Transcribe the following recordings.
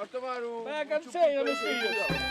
a tomar un... Va, canseiro, los fillos.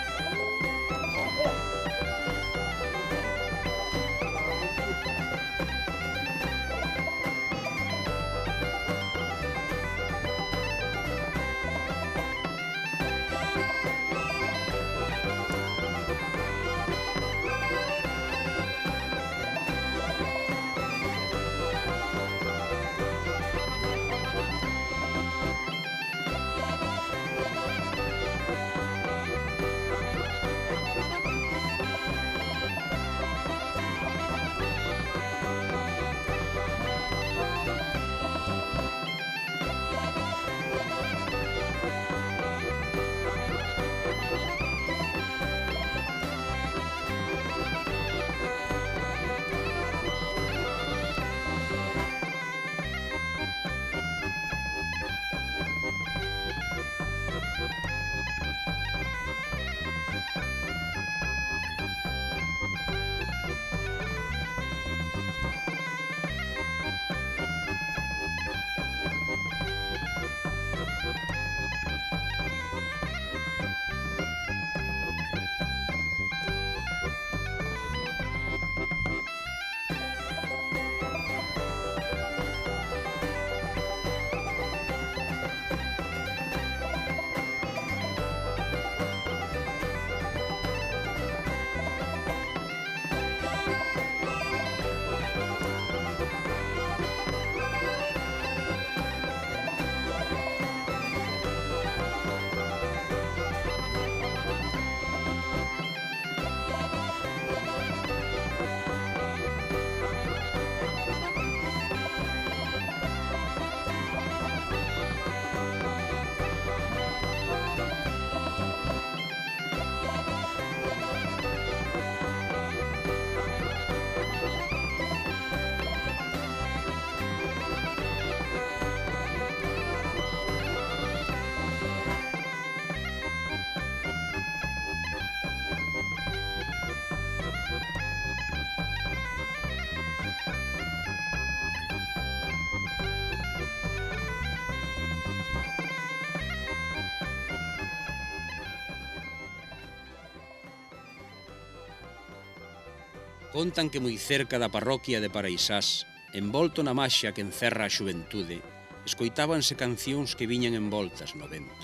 Contan que moi cerca da parroquia de Paraisás, envolto na maxia que encerra a xuventude, escoitábanse cancións que viñan envoltas no vento,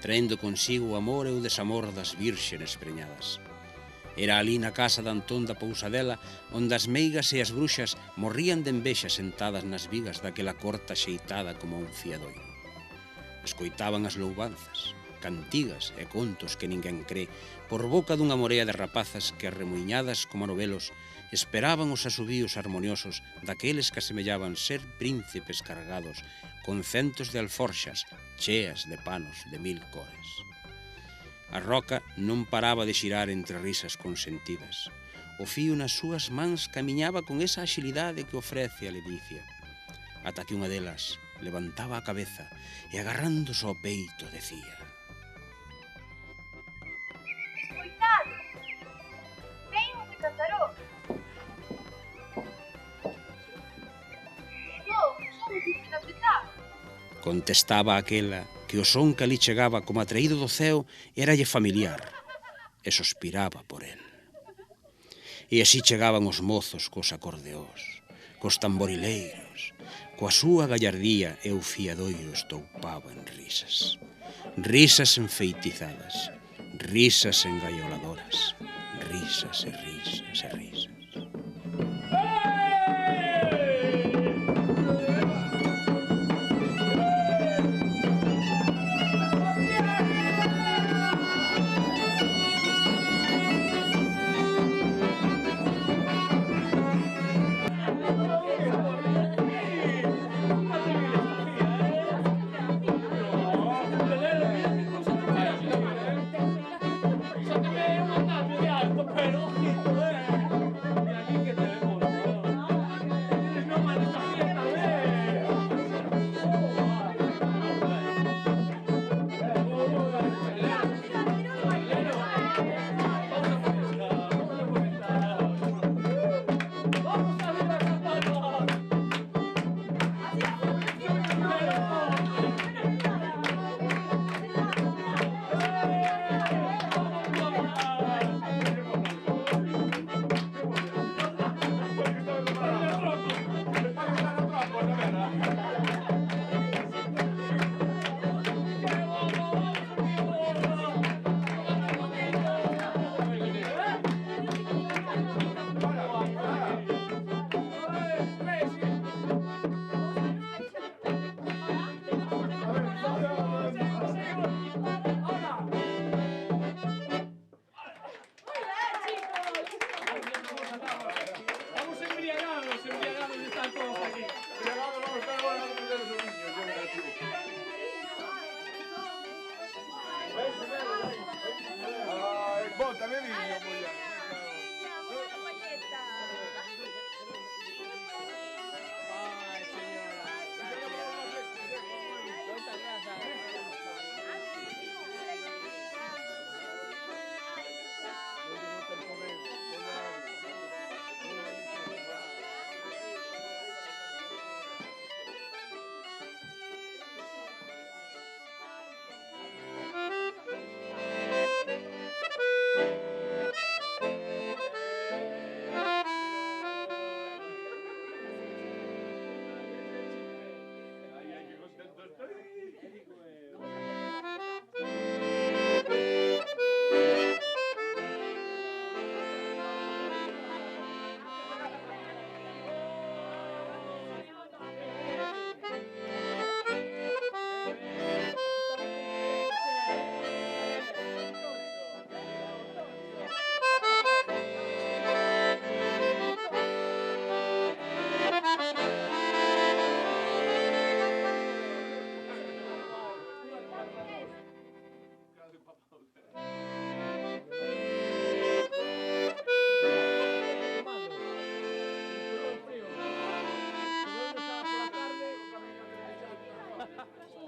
traendo consigo o amor e o desamor das vírxenes preñadas. Era ali na casa de Antón da Pousadela onde as meigas e as bruxas morrían de envexa sentadas nas vigas daquela corta xeitada como un fiadoiro. Escoitaban as loubanzas, cantigas e contos que ninguén cree, por boca dunha morea de rapazas que, arremuiñadas como novelos, esperaban os asubíos harmoniosos daqueles que asemellaban ser príncipes cargados con centos de alforxas cheas de panos de 1000 cores. A roca non paraba de xirar entre risas consentidas. O fío nas súas mans camiñaba con esa axilidade que ofrece a ledicia, ata que unha delas levantaba a cabeza e agarrándose ao peito decía: Escoitade, ven un picataró. Non, son os que na petaba. Contestaba aquela que o son que ali chegaba como atraído do ceo eralle familiar e sospiraba por el. E así chegaban os mozos cos acordeós, cos tamborileiros, coa súa gallardía e o fiadoiro estoupaba en risas. Risas enfeitizadas, risas engaioladoras, risas e risas e risas.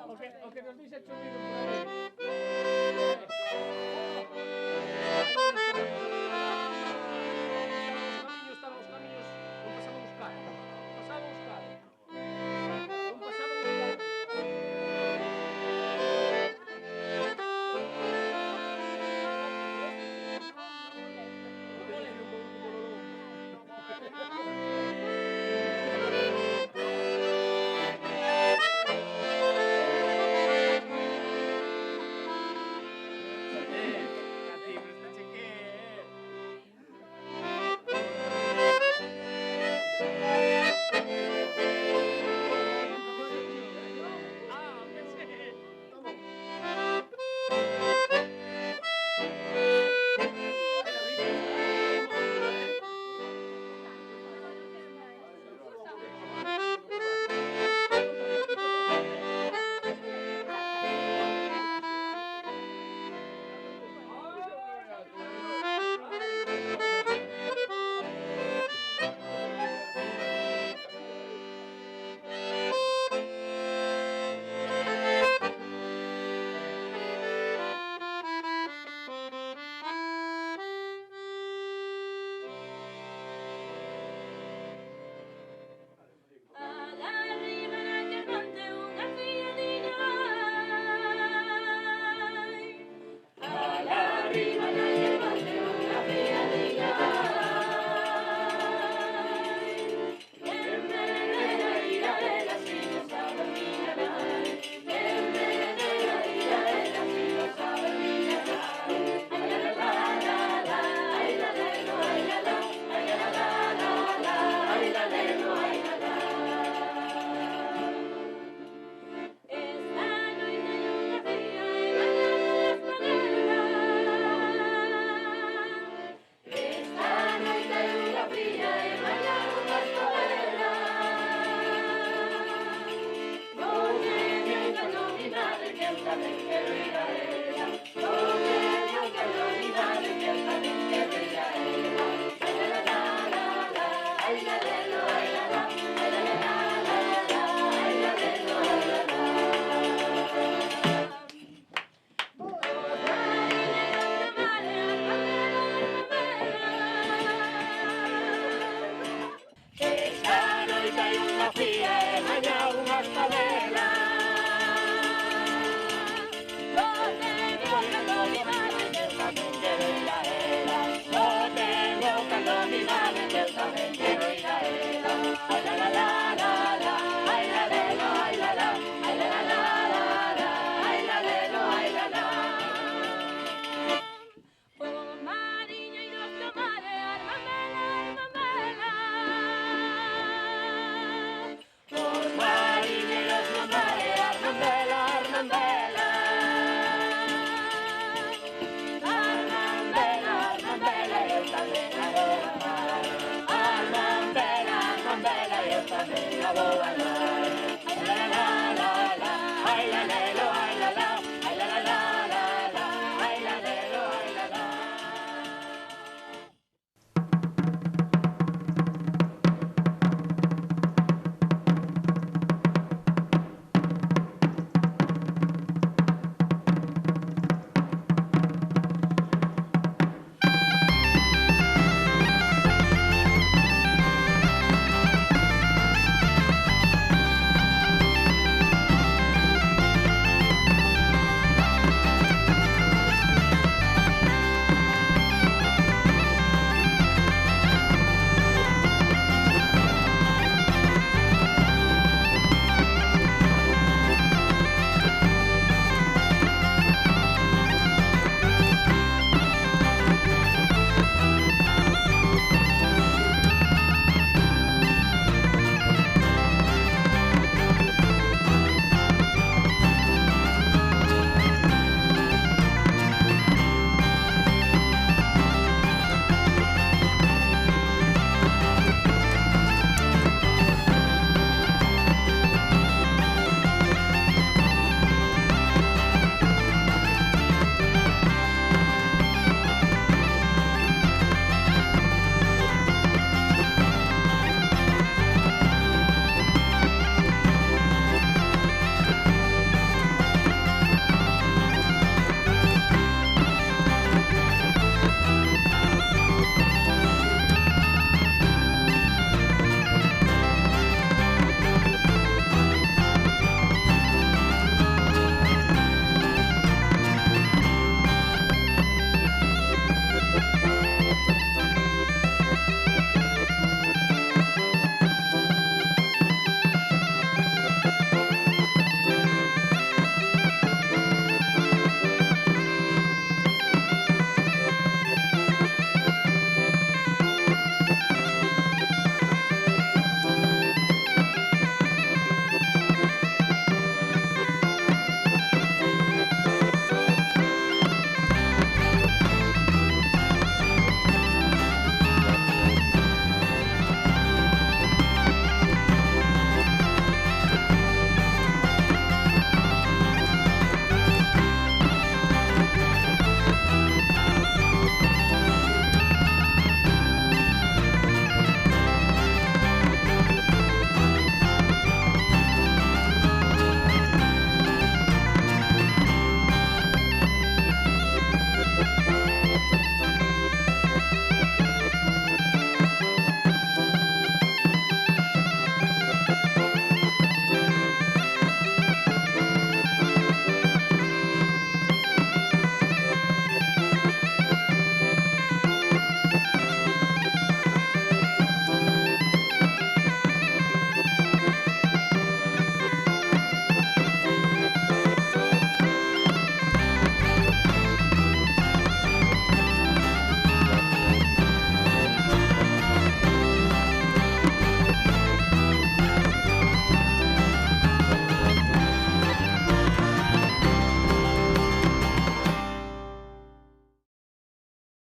O que nos dice Chumino por aí. Están os camiños. Non pasaba a buscar. Pasaba a buscar. Non pasaba a buscar. Quem sabe que